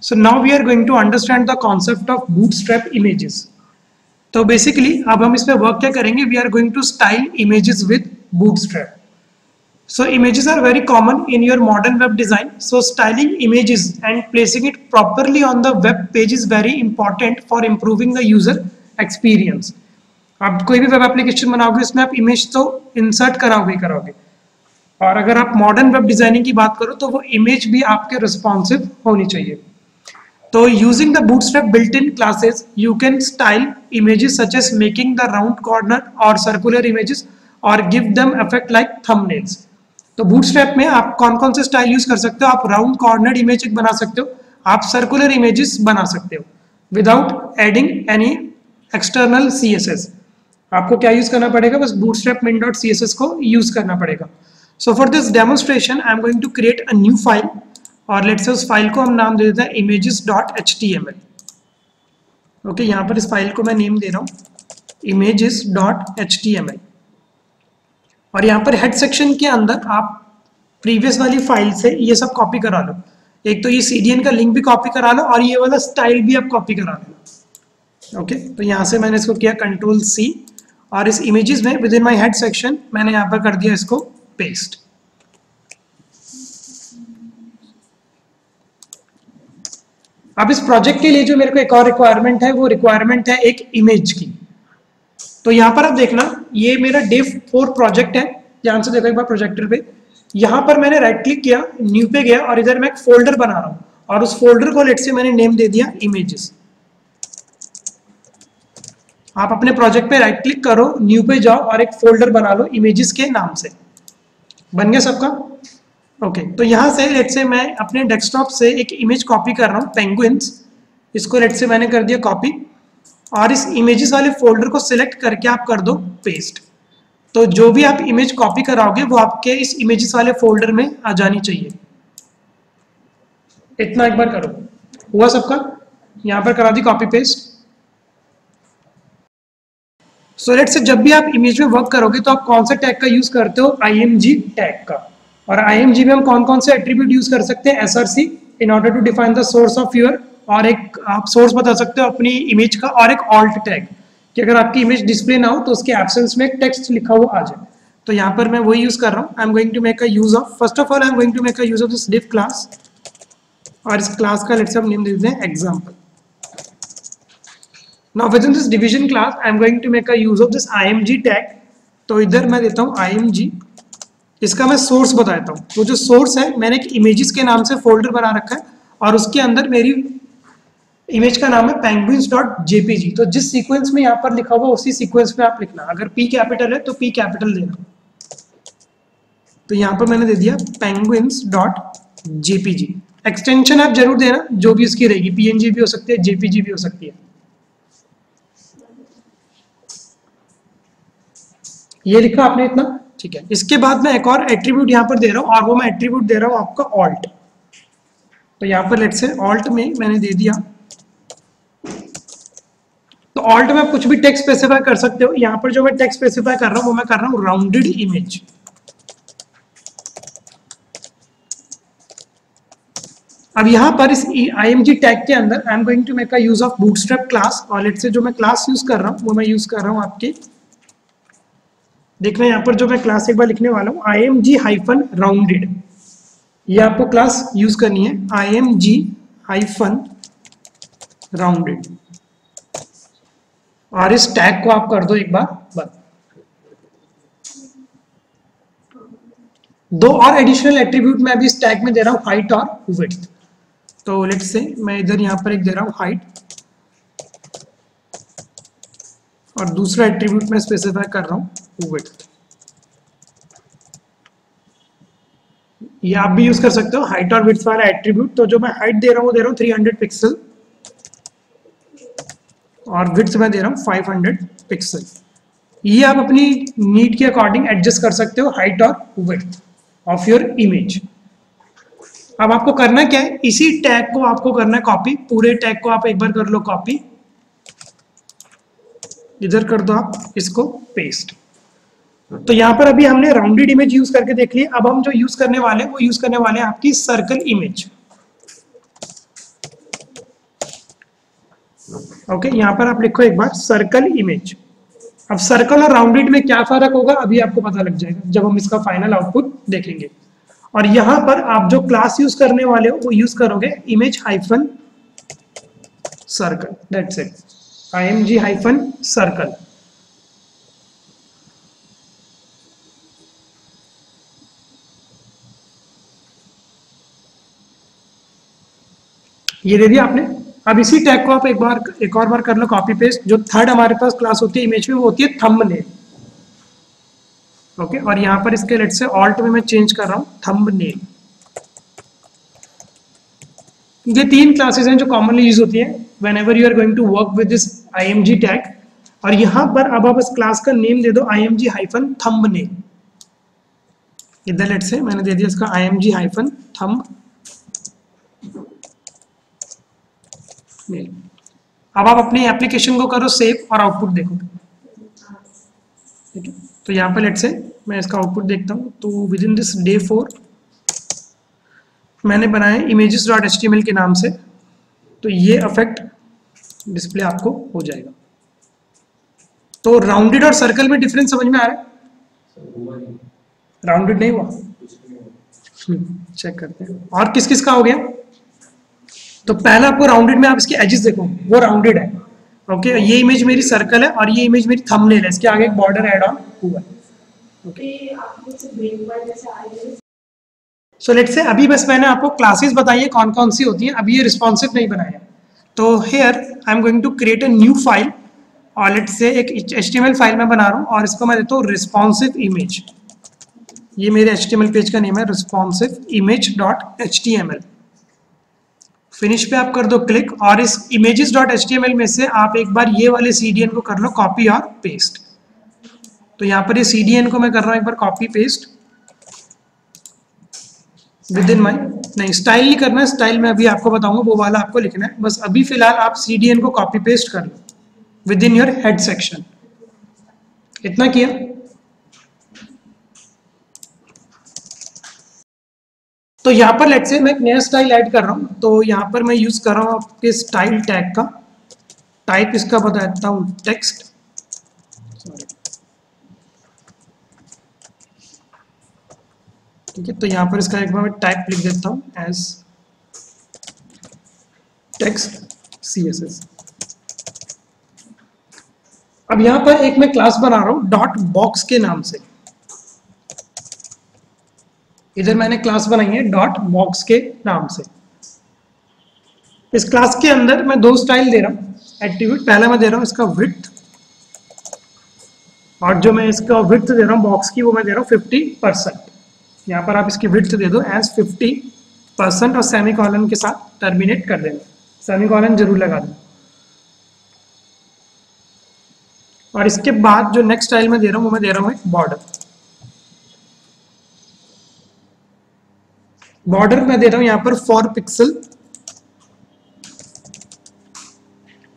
So now we are going to understand the concept of bootstrap images. तो basically अब हम इस पे वर्क क्या करेंगे, we are going to style images with bootstrap. So images are very common in your modern web design. So styling images and placing it properly on the web page is very important for improving the user experience. आप कोई भी web application बनाओगे इसमें आप image तो insert कराओगे, और अगर आप मॉडर्न वेब डिजाइनिंग की बात करो तो वो इमेज भी आपके रिस्पॉन्सिव होनी चाहिए. तो using the Bootstrap built in classes you can style images such as making the round corner और सर्कुलर इमेजेस और give them effect like thumbnails. तो बूटस्ट्रैप में आप कौन कौन से स्टाइल यूज कर सकते हो, आप राउंड कॉर्नर इमेज बना सकते हो, आप सर्कुलर इमेजेस बना सकते हो without adding any external CSS. आपको क्या यूज करना पड़ेगा, बस bootstrap min.css को यूज करना पड़ेगा. So for this demonstration I am going to create a new file और let's say उस फाइल को हम नाम दे देते हैं images.html. ओके, यहाँ पर इस फाइल को मैं नेम दे रहा हूँ images.html और यहाँ पर हेड सेक्शन के अंदर आप प्रीवियस वाली फाइल से ये सब कॉपी करा लो. एक तो ये CDN का लिंक भी कॉपी करा लो और ये वाला स्टाइल भी आप कॉपी करा लो. ओके, तो यहाँ से मैंने इसको किया Ctrl+C और इस इमेजेस में with in my head section मैंने यहाँ पर कर दिया इसको पेस्ट. अब इस प्रोजेक्ट के लिए जो मेरे को एक और रिक्वायरमेंट है वो रिक्वायरमेंट है एक इमेज की. तो यहाँ पर आप देखना ये मेरा Day 4 प्रोजेक्ट है. ध्यान से देखो एक बार प्रोजेक्टर पे, यहाँ पर मैंने राइट क्लिक किया, न्यू पे गया और इधर मैं एक फोल्डर बना रहा हूँ और उस फोल्डर को लेट से मैंने नेम दे दिया इमेजेस. आप अपने प्रोजेक्ट पे राइट क्लिक करो, न्यू पे जाओ और एक फोल्डर बना लो इमेजेस के नाम से. बन गया सबका? ओके, तो यहाँ से लेट से मैं अपने डेस्कटॉप से एक इमेज कॉपी कर रहा हूँ पेंगुइन्स. इसको लेट से मैंने कर दिया कॉपी और इस इमेजेस वाले फोल्डर को सिलेक्ट करके आप कर दो पेस्ट. तो जो भी आप इमेज कॉपी कराओगे वो आपके इस इमेजेस वाले फोल्डर में आ जानी चाहिए. इतना एक बार करो. हुआ सबका? यहाँ पर करा दी copy paste. So let's say जब भी आप इमेज में वर्क करोगे तो आप कौन सा टैग का यूज करते हो, IMG टैग का. और IMG में हम कौन कौन से एट्रीब्यूट यूज कर सकते हैं, SRC in order to define the source of your, और एक आप सोर्स बता सकते हो अपनी इमेज का, और एक ऑल्ट टैग कि अगर आपकी इमेज डिस्प्ले ना हो तो उसके एब्सेंस में एक टेक्स्ट लिखा हुआ आ जाए. तो यहाँ पर मैं वही यूज कर रहा हूँ. I am going to make a use of, first of all I am going to make a use of this div class और इस क्लास का लेट्स हम नेम दे देते हैं example. Now within this division class I am going to make a use of this IMG tag. तो इधर मैं देता हूँ IMG, इसका मैं सोर्स बता देता हूँ. वो जो सोर्स है मैंने एक इमेजेस के नाम से फोल्डर बना रखा है और उसके अंदर मेरी इमेज का नाम है penguins.jpg. तो जिस सीक्वेंस में यहाँ पर लिखा हुआ उसी सीक्वेंस में आप लिखना. अगर P कैपिटल है तो P कैपिटल देना. तो यहाँ पर मैंने दे दिया penguins.jpg. एक्सटेंशन आप जरूर देना जो भी उसकी रहेगी, PNG भी हो सकती है, JPG भी हो सकती है. ये लिखा आपने इतना, ठीक है. इसके बाद मैं एक और एट्रीब्यूट यहाँ पर दे रहा हूँ और वो मैं एट्रीब्यूट दे रहा हूँ आपका ऑल्ट. तो यहाँ पर लेट से ऑल्ट में मैंने दे दिया, तो ऑल्ट में आप कुछ भी टेक्स्ट स्पेसिफाई कर सकते हो. यहाँ पर जो मैं टेक्स्ट स्पेसिफाई कर रहा हूँ वो मैं कर रहा हूँ राउंडेड इमेज. अब यहाँ पर इस IMG टैग के अंदर I am going to make a use of Bootstrap class और लेट से जो मैं क्लास यूज कर रहा हूँ वो मैं यूज कर रहा हूँ आपके, देखना यहाँ पर जो मैं क्लास एक बार लिखने वाला हूँ IMG-rounded. ये आपको क्लास यूज करनी है IMG-rounded और इस टैग को आप कर दो एक बार बस. दो और एडिशनल एट्रीब्यूट मैं अभी इस टैग में दे रहा हूँ, हाइट और विड्थ. तो लेट्स से मैं इधर यहाँ पर एक दे रहा हूँ हाइट और दूसरा एट्रीब्यूट मैं स्पेसिफाई कर रहा हूँ विड्थ. ये आप भी यूज कर सकते हो हाइट और विड्थ वाला एट्रीब्यूट. तो जो मैं हाइट दे रहा हूँ वो दे रहा हूँ 300 पिक्सल और विड्थ मैं दे रहा हूँ 500 पिक्सल. ये आप अपनी नीड के अकॉर्डिंग एडजस्ट कर सकते हो हाइट और विड्थ ऑफ योर इमेज. अब आपको करना क्या है, इसी टैग को आपको करना है कॉपी. पूरे टैग को आप एक बार कर लो कॉपी, इधर कर दो आप इसको पेस्ट. तो यहाँ पर अभी हमने राउंडेड इमेज यूज करके देख ली. अब हम जो यूज करने वाले हैं वो यूज करने वाले हैं आपकी सर्कल इमेज. ओके, यहाँ पर आप लिखो एक बार सर्कल इमेज। अब सर्कल और राउंडेड में क्या फर्क होगा अभी आपको पता लग जाएगा जब हम इसका फाइनल आउटपुट देखेंगे। और यहाँ पर आप जो क्लास यूज करने वाले हो वो यूज करोगे image hyphen circle, that's it, img hyphen circle. ये दे दिया आपने। अब इसी टैग को आप एक और बार कर लो कॉपी पेस्ट। जो थर्ड हमारे पास क्लास होती है इमेज में वो होती है थंबनेल। ओके, और यहाँ पर इसके लेट से ऑल्ट में मैं चेंज कर रहा हूँ थंबनेल। ये तीन क्लासेस हैं जो कॉमनली यूज होती है whenever you are going to work with this img tag. और यहाँ पर अब आप इस क्लास का नेम दे दो img हाइफन थंबनेल। इधर लेट से मैंने दे दिया इसका img हाइफन थंब। अब आप अपनी एप्लीकेशन को करो सेव और आउटपुट देखो। ठीक है, तो यहाँ पर लेट से मैं इसका आउटपुट देखता हूँ। तो विद इन दिस डे 4 मैंने बनाया images.html के नाम से। तो ये इफेक्ट डिस्प्ले आपको हो जाएगा। तो राउंडेड और सर्कल में डिफरेंस समझ में आ रहा है? राउंडेड नहीं हुआ, चेक करते हैं। और किस किस का हो गया? तो पहला आपको राउंडेड में आप इसके एजेस देखो, वो राउंडेड है। ओके, ये इमेज मेरी सर्कल है और ये इमेज मेरी थंबनेल है। इसके आगे एक बॉर्डर ऐड ऑन हुआ है। सो लेट्स से अभी बस मैंने आपको क्लासेस बताई है कौन कौन सी होती हैं। अभी ये रिस्पॉन्सिव नहीं बनाया। तो here I am going to create a new file और लेट्स से एक HTML फाइल मैं बना रहा हूँ और इसको मैं देता हूँ रिस्पॉन्सिव इमेज। ये मेरे HTML पेज का नेम है रिस्पॉन्सिव image.html। फिनिश पे आप कर दो क्लिक और इस images.html में से आप एक बार ये वाले CDN को कर लो कॉपी और पेस्ट। तो यहाँ पर ये CDN को मैं कर रहा हूँ एक बार कॉपी पेस्ट विद इन माई, नहीं स्टाइल नहीं करना है, स्टाइल में अभी आपको बताऊंगा, वो वाला आपको लिखना है। बस अभी फिलहाल आप CDN को कॉपी पेस्ट कर लो within your head section. इतना किया। तो यहाँ पर लेट्स से मैं एक नया स्टाइल ऐड कर रहा हूँ। तो यहाँ पर मैं यूज कर रहा हूँ आपके स्टाइल टैग का। टाइप इसका बता देता हूँ टेक्स्ट। ठीक है, तो यहाँ पर इसका एक बार मैं टाइप लिख देता हूँ एज टेक्स्ट CSS। अब यहाँ पर एक मैं क्लास बना रहा हूँ डॉट बॉक्स के नाम से। इधर मैंने क्लास बनाई है डॉट बॉक्स के नाम से। इस क्लास के अंदर मैं दो स्टाइल दे रहा हूँ एट्रीब्यूट। पहला मैं दे रहा हूँ इसका विड्थ, और जो मैं इसका विड्थ दे रहा हूँ बॉक्स की वो मैं दे रहा हूँ 50%। यहाँ पर आप इसकी विड्थ दे दो एज 50% और सेमीकोलन के साथ टर्मिनेट कर देना। सेमीकोलन जरूर लगा दो। और इसके बाद जो नेक्स्ट स्टाइल में दे रहा हूँ वो मैं दे रहा हूँ एक बॉर्डर। बॉर्डर मैं दे रहा हूँ यहाँ पर 4 पिक्सल।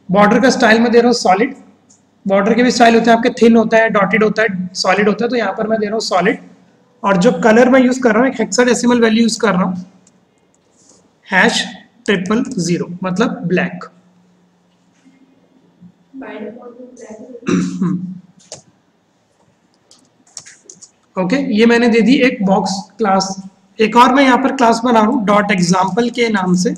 बॉर्डर का स्टाइल मैं दे रहा हूँ सॉलिड। बॉर्डर के भी स्टाइल होते हैं आपके, थिन होता है, डॉटेड होता है, सॉलिड होता है। तो यहाँ पर मैं दे रहा हूँ सॉलिड। और जो कलर मैं यूज कर रहा हूँ एक हेक्साडेसिमल वैल्यू यूज कर रहा हूँ #000, मतलब ब्लैक। ओके, ये मैंने दे दी एक बॉक्स क्लास। एक और मैं यहाँ पर क्लास बना रहा हूँ डॉट एग्जाम्पल के नाम से।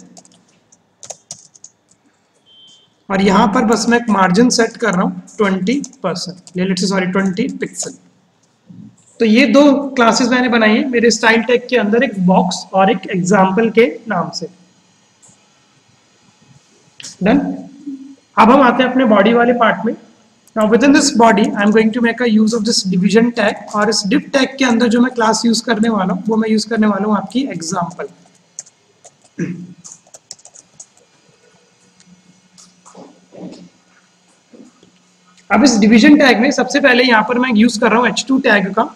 और यहाँ पर बस मैं एक मार्जिन सेट कर रहा हूँ 20%, लेट्स से 20 पिक्सल। तो ये दो क्लासेस मैंने बनाई है मेरे स्टाइल टैग के अंदर, एक बॉक्स और एक एग्जाम्पल के नाम से। डन। अब हम आते हैं अपने बॉडी वाले पार्ट में। Now with in this body I am going to make a use of this division tag. और इस डिव टैग के अंदर जो मैं क्लास यूज करने वाला हूँ वो मैं यूज करने वाला हूँ आपकी एग्जाम्पल। अब इस डिवीजन टैग में सबसे पहले यहाँ पर मैं यूज कर रहा हूँ h2 टैग का।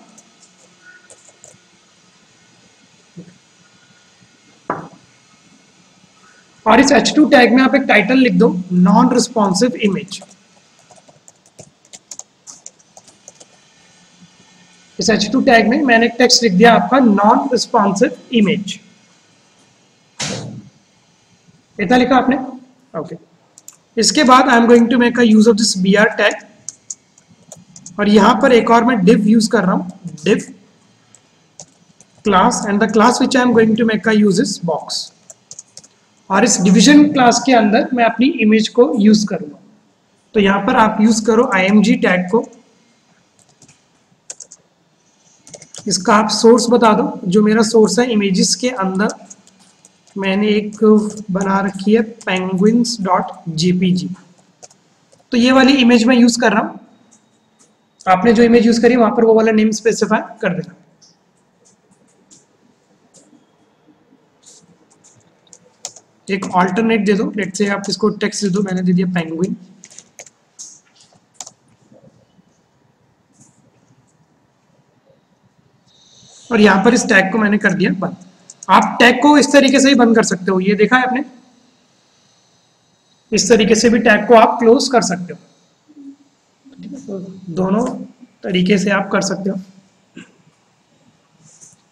और इस h2 टैग में आप एक टाइटल लिख दो नॉन रिस्पॉन्सिव इमेज। इस h2 टैग में मैंने एक टेक्स्ट लिख दिया आपका नॉन रिस्पॉन्सिव इमेज। इतना लिखा आपने? ओके। इसके बाद I am going to make a use of this br tag, और यहां पर एक और मैं div यूज कर रहा हूं, div class, and the class which I am going to make a use is box. और इस डिवीजन क्लास के अंदर मैं अपनी इमेज को यूज करूंगा। तो यहां पर आप यूज करो img टैग को, इसका आप सोर्स बता दो। जो मेरा सोर्स है इमेजेस के अंदर मैंने एक बना रखी है penguins.jpg, तो ये वाली इमेज मैं यूज कर रहा हूं। आपने जो इमेज यूज करी वहां पर वो वाला नेम स्पेसिफाई कर देना। एक ऑल्टरनेट दे दो, लेट्स से आप इसको टेक्स्ट दे दो, मैंने दे दिया पेंगुइन। और यहां पर इस टैग को मैंने कर दिया बंद। आप टैग को इस तरीके से ही बंद कर सकते हो, ये देखा है आपने, इस तरीके से भी टैग को आप क्लोज कर सकते हो। तो दोनों तरीके से आप कर सकते हो।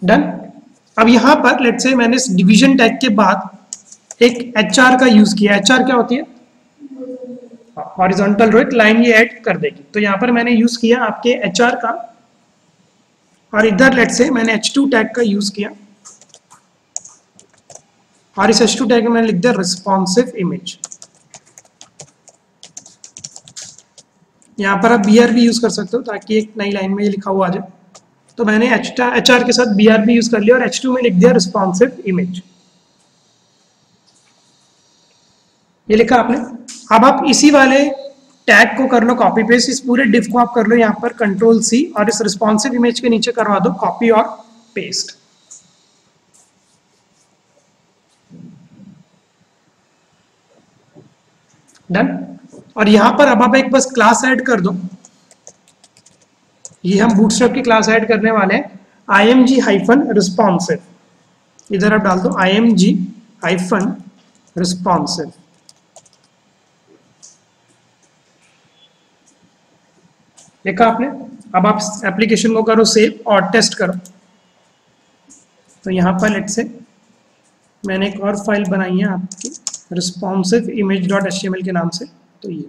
डन। अब यहां पर लेट्स से मैंने इस डिवीजन टैग के बाद एक HR का यूज किया। HR क्या होती है? हॉरिजॉन्टल रो, एक लाइन ये ऐड कर देगी। तो यहां पर मैंने यूज किया आपके HR का, और इधर लेट्स से मैंने H2 टैग का यूज किया, और इस H2 टैग में मैंने लिख दिया रिस्पॉन्सिव इमेज। यहां पर आप BR भी यूज कर सकते हो ताकि एक नई लाइन में ये लिखा हुआ आ जाए। तो मैंने HR के साथ BR भी यूज कर लिया और H2 में लिख दिया रिस्पॉन्सिव इमेज। ये लिखा आपने। अब आप इसी वाले टैग को कर लो कॉपी पेस्ट, इस पूरे डिव को आप कर लो यहाँ पर Ctrl+C, और इस रिस्पॉन्सिव इमेज के नीचे करवा दो कॉपी और पेस्ट। डन। और यहां पर अब आप एक बस क्लास ऐड कर दो। ये हम बूटस्ट्रैप की क्लास ऐड करने वाले हैं, img-responsive। इधर आप डाल दो img-responsive। देखा आपने। अब आप एप्लीकेशन को करो सेव और टेस्ट करो। तो यहां पर लेट्स से मैंने एक और फाइल बनाई है आपकी responsive image.html के नाम से। तो ये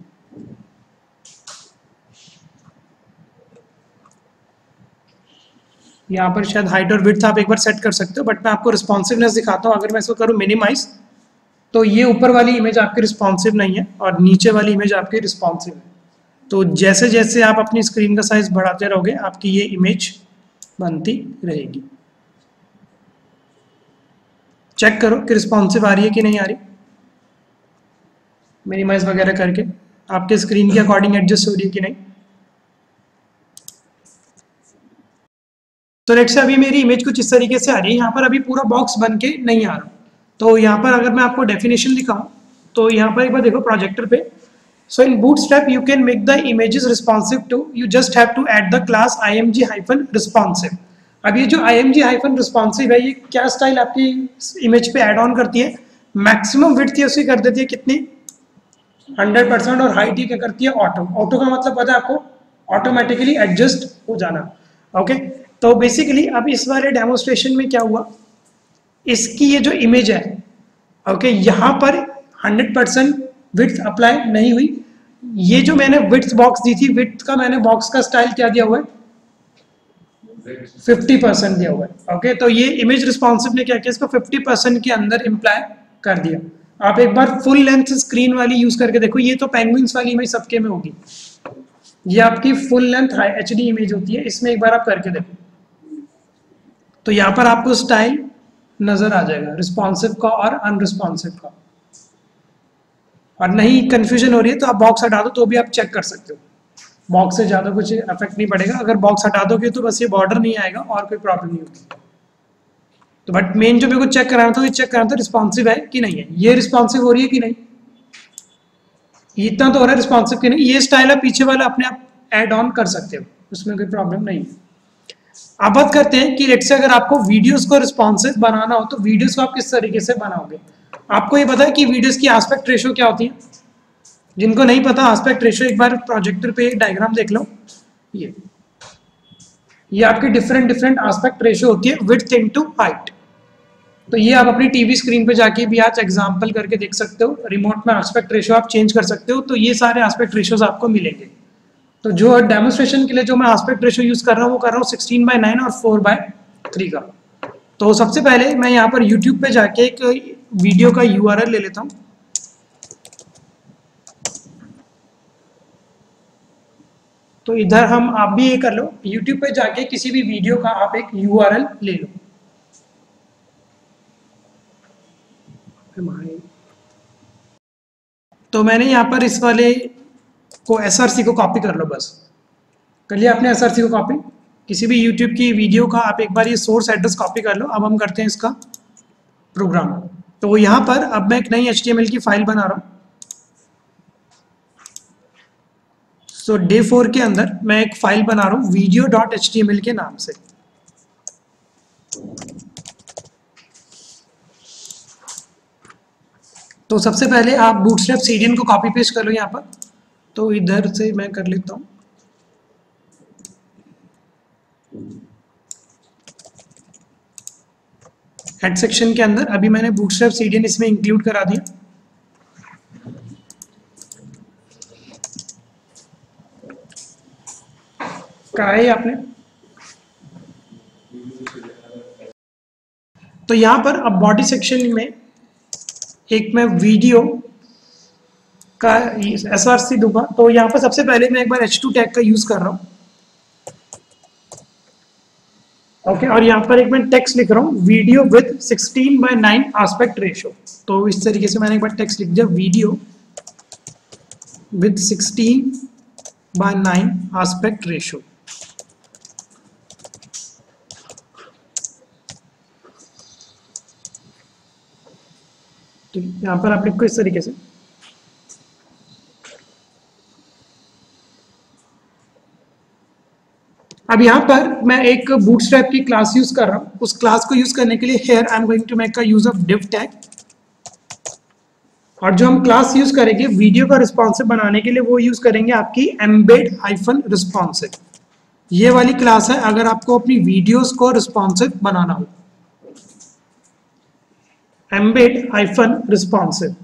यहाँ पर शायद हाइट और विड्थ आप एक बार सेट कर सकते हो, बट मैं आपको रिस्पॉन्सिवनेस दिखाता हूँ। अगर मैं इसको करूँ मिनिमाइज, तो ये ऊपर वाली इमेज आपकी रिस्पॉन्सिव नहीं है और नीचे वाली इमेज आपकी रिस्पॉन्सिव है। तो जैसे जैसे आप अपनी स्क्रीन का साइज बढ़ाते रहोगे आपकी ये इमेज बनती रहेगी। चेक करो कि रिस्पॉन्सिव आ रही है कि नहीं आ रही, मिनिमाइज वगैरह करके आपके स्क्रीन के अकॉर्डिंग एडजस्ट हो रही है कि नहीं। तो लेट्स से अभी मेरी इमेज कुछ इस तरीके से आ रही है। यहाँ पर अभी पूरा बॉक्स बन के नहीं आ रहा। तो यहाँ पर अगर मैं आपको डेफिनेशन दिखाऊं तो यहाँ पर एक बार देखो प्रोजेक्टर पे। So in bootstrap you can make the images responsive too, you just have to add the class img-responsive। अब ये जो img-responsive है ये क्या स्टाइल आपकी इमेज पे ऐड ऑन करती है, मैक्सिमम विड्थ ये उसकी कर देती है कितनी, 100%, और हाइट ये क्या करती है, ऑटो। ऑटो का मतलब पता है आपको, ऑटोमेटिकली एडजस्ट हो जाना। ओके। तो बेसिकली अब इस वाले डेमोस्ट्रेशन में क्या हुआ, इसकी ये जो इमेज है, ओके, यहाँ पर 100% विड्थ अप्लाई नहीं हुई। ये जो मैंने विड्थ बॉक्स दी थी, विड्थ का मैंने बॉक्स का स्टाइल क्या दिया हुआ है, 50% दिया हुआ है। ओके। तो ये इमेज रिस्पॉन्सिव ने क्या किया, इसको 50% के अंदर इम्प्लाई कर दिया। आप एक बार फुल लेंथ स्क्रीन वाली यूज करके देखो, ये तो पेंगुइन्स वाली इमेज सबके में होगी, ये आपकी full length high HD image होती है, इसमें एक बार आप करके देखो तो यहाँ पर आपको स्टाइल नजर आ जाएगा रिस्पॉन्सिव का और अनरिस्पॉन्सिव का। और नहीं कंफ्यूजन हो रही है तो आप बॉक्स हटा दो तो भी आप चेक कर सकते हो, बॉक्स से ज़्यादा कुछ इफेक्ट नहीं पड़ेगा। अगर बॉक्स हटा दोगे तो बस ये बॉर्डर नहीं आएगा और कोई प्रॉब्लम नहीं होगी। तो बट मेन जो मेरे को चेक कराना था, ये चेक कराना था रिस्पॉन्सिव है कि नहीं है, ये रिस्पॉन्सिव हो रही है कि नहीं, इतना तो हो रहा है रिस्पॉन्सिव कि नहीं। ये स्टाइल आप पीछे वाला अपने आप ऐड ऑन कर सकते हो, उसमें कोई प्रॉब्लम नहीं है। अब बात करते हैं कि लेट्स से अगर आपको वीडियोस को रिस्पॉन्सिव बनाना हो तो वीडियोस को आप किस तरीके से बनाओगे। आपको ये पता है कि वीडियोस की एस्पेक्ट रेशियो क्या होती है, जिनको नहीं पता एस्पेक्ट रेशियो एक बार प्रोजेक्टर पे डायग्राम देख लो। ये आपकी डिफरेंट एस्पेक्ट रेशियो होती है विड्थ इनटू हाइट। तो ये आप अपनी टीवी स्क्रीन पे जाके भी आज एग्जांपल करके देख सकते हो, रिमोट में एस्पेक्ट रेशियो आप चेंज कर सकते हो, तो ये सारे एस्पेक्ट रेशियोज आपको मिलेंगे। तो जो डेमोन्स्ट्रेशन के लिए जो मैं एस्पेक्ट रेशियो यूज कर रहा हूँ वो कर रहा हूँ 16:9 और 4:3 का। तो सबसे पहले मैं यहाँ पर YouTube पे जाके एक वीडियो का URL ले लेता हूँ। तो इधर हम आप भी ये कर लो, YouTube पे जाके किसी भी वीडियो का आप एक URL ले लो। तो मैंने यहाँ पर इस वाले को SRC को कॉपी कर लो, बस कर लिया आपने SRC को कॉपी। किसी भी YouTube की वीडियो का आप एक बार ये सोर्स एड्रेस कॉपी कर लो। अब हम करते हैं इसका प्रोग्राम। तो यहाँ पर अब मैं एक नई HTML की फाइल बना रहा हूँ। सो डे 4 के अंदर मैं एक फाइल बना रहा हूँ video.html के नाम से। तो सबसे पहले आप बूटस्ट्रैप CDN को कॉपी पेस्ट कर लो यहाँ पर। तो इधर से मैं कर लेता हूँ, हेड सेक्शन के अंदर अभी मैंने बूटस्ट्रैप CDN इसमें इंक्लूड करा दिया। करा है आपने। तो यहाँ पर अब बॉडी सेक्शन में एक मैं वीडियो का SRC दूंगा। तो यहाँ पर सबसे पहले मैं एक बार H2 टैग का यूज कर रहा हूँ। ओके, और यहाँ पर एक मैं टेक्स्ट लिख रहा हूँ वीडियो विद 16:9 एस्पेक्ट रेशियो। तो इस तरीके से मैंने एक बार टेक्स्ट लिख दिया वीडियो विद 16:9 एस्पेक्ट रेशियो। तो यहाँ पर आप लिखो इस तरीके से। अब यहाँ पर मैं एक बूटस्ट्रैप की क्लास यूज कर रहा हूँ। उस क्लास को यूज करने के लिए here I am going to make a use of div tag. और जो हम क्लास यूज करेंगे वीडियो का रिस्पॉन्सिव बनाने के लिए वो यूज करेंगे आपकी embed-responsive। ये वाली क्लास है अगर आपको अपनी वीडियोस को रिस्पॉन्सिव बनाना हो। embed-responsive।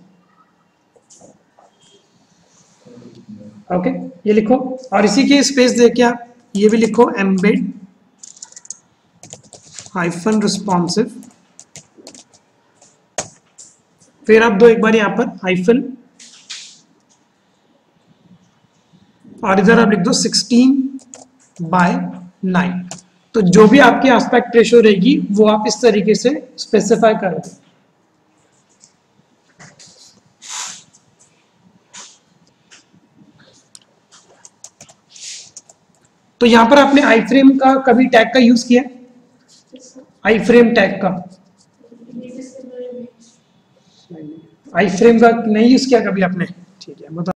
ओके, ये लिखो और इसी के स्पेस देके आप ये भी लिखो embed-responsive। फिर आप दो एक बार यहाँ पर हाइफन और इधर आप लिख दो 16:9। तो जो भी आपकी एस्पेक्ट रेशियो रहेगी वो आप इस तरीके से स्पेसिफाई करोगे। तो यहां पर आपने आई फ्रेम का कभी टैग का यूज किया? आई फ्रेम टैग का आई फ्रेम का नहीं यूज किया कभी आपने? ठीक है, बताओ।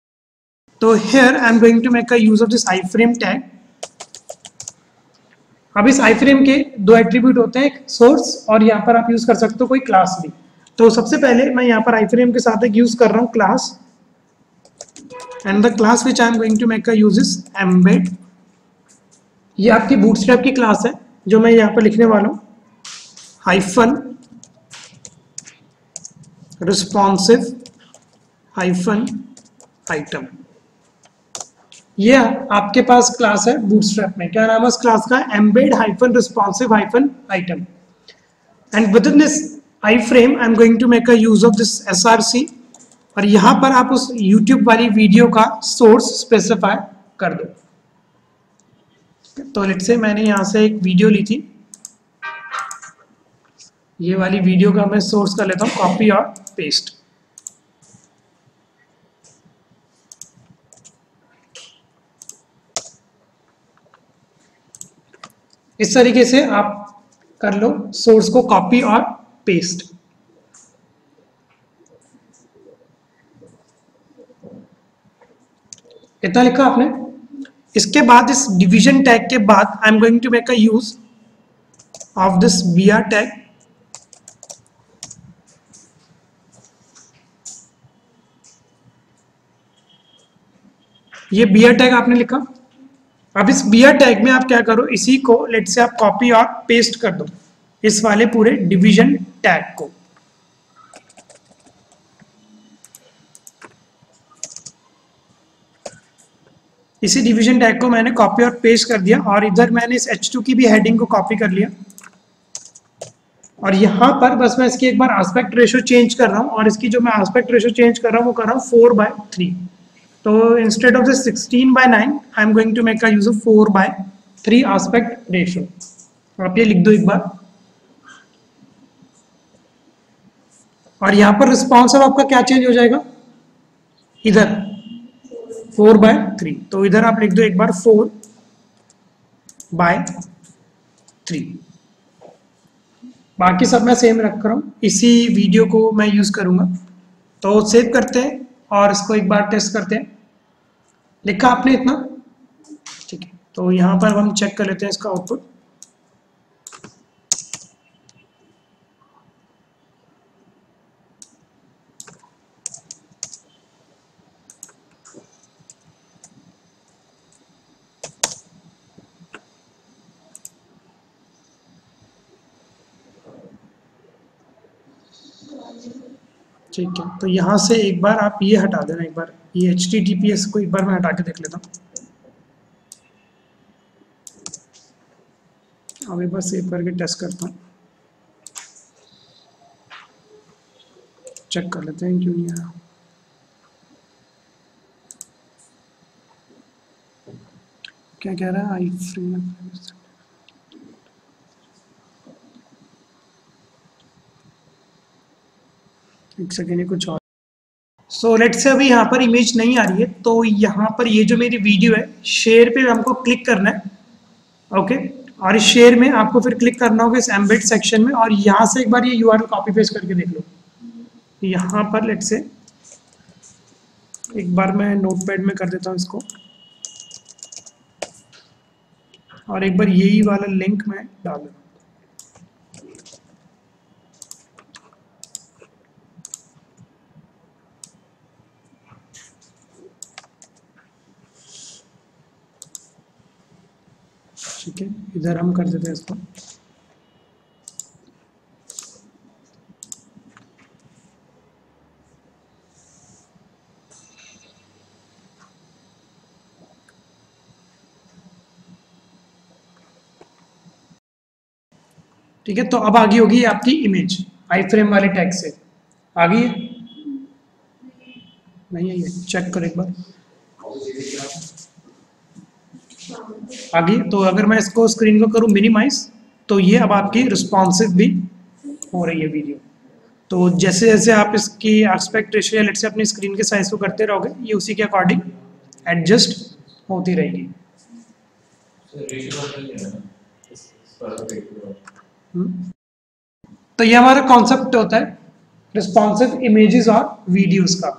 तो here I am going to make a use of this iframe tag. अब इस आई फ्रेम के दो एट्रीब्यूट होते हैं, एक सोर्स और यहाँ पर आप यूज कर सकते हो कोई क्लास भी। तो सबसे पहले मैं यहाँ पर आई फ्रेम के साथ एक यूज कर रहा हूँ class, and the class which I am going to make a use is embed. ये आपकी बूटस्ट्रैप की क्लास है जो मैं यहाँ पर लिखने वाला हूँ हाइफन रिस्पॉन्सिव हाइफन आइटम। ये आपके पास क्लास है बूटस्ट्रैप में। क्या नाम है इस क्लास का? embed-responsive item। And with in this iframe I am going to make a use of this SRC। और यहाँ पर आप उस YouTube वाली वीडियो का सोर्स स्पेसिफाई कर दो। तो लेट्स से मैंने यहाँ से एक वीडियो ली थी, ये वाली वीडियो का मैं सोर्स कर लेता हूँ कॉपी और पेस्ट। इस तरीके से आप कर लो सोर्स को कॉपी और पेस्ट। इतना लिखा आपने। इसके बाद इस डिवीजन टैग के बाद I am going to make a use of this br tag. ये br टैग आपने लिखा। अब इस br टैग में आप क्या करो, इसी को लेट से आप कॉपी और पेस्ट कर दो इस वाले पूरे डिवीजन टैग को। इसी डिवीजन टैग को मैंने कॉपी और पेस्ट कर दिया और इधर मैंने इस H2 की भी हेडिंग को कॉपी कर लिया और यहाँ पर बस मैं इसकी एक बार एस्पेक्ट रेशियो चेंज कर रहा हूँ और इसकी जो मैं एस्पेक्ट रेशियो चेंज कर रहा हूँ वो कर रहा हूँ 4/3। तो instead of the 16/9 I am going to make a use of 4/3 aspect ratio. आप ये लिख दो एक बार। और यहाँ पर रिस्पॉन्स अब आपका क्या चेंज हो जाएगा, इधर 4/3, तो इधर आप लिख दो एक बार 4/3। बाकी सब मैं सेम रख रहा हूँ, इसी वीडियो को मैं यूज करूंगा। तो सेव करते हैं और इसको एक बार टेस्ट करते हैं। लिखा आपने इतना, ठीक है। तो यहाँ पर हम चेक कर लेते हैं इसका आउटपुट। ठीक है, तो यहाँ से एक बार आप ये हटा देना, एक बार ये HTTPS को एक बार मैं हटा के देख लेता हूँ। अब एक बार सेव करके टेस्ट करता हूँ, चेक कर लेते हैं क्यों नहीं आया। क्या कह रहा है, आई फ्रेम, एक सेकेंड, कुछ और। सो लेट्स से अभी यहाँ पर इमेज नहीं आ रही है, तो यहाँ पर ये जो मेरी वीडियो है शेयर पे हमको क्लिक करना है, ओके। और इस शेयर में आपको फिर क्लिक करना होगा इस एम्बेड सेक्शन में और यहाँ से एक बार ये URL कॉपी पेस्ट करके देख लो। यहाँ पर लेट्स से एक बार मैं नोटपैड में कर देता हूँ इसको और एक बार यही वाला लिंक मैं डाल दूँ। ठीक है, इधर हम कर देते हैं इसको। ठीक है, तो अब आ गई होगी आपकी इमेज आई फ्रेम वाले टैग से। आ गई है? नहीं आई है, चेक करो एक बार। आ गई। तो अगर मैं इसको स्क्रीन को करूं मिनिमाइज, तो ये अब आपकी रिस्पॉन्सिव भी हो रही है वीडियो। तो जैसे जैसे आप इसकी एस्पेक्ट रेशियो लेट से अपनी स्क्रीन के साइज को करते रहोगे, ये उसी के अकॉर्डिंग एडजस्ट होती रहेगी। तो ये हमारा कॉन्सेप्ट होता है रिस्पॉन्सिव इमेजेस और वीडियोस का।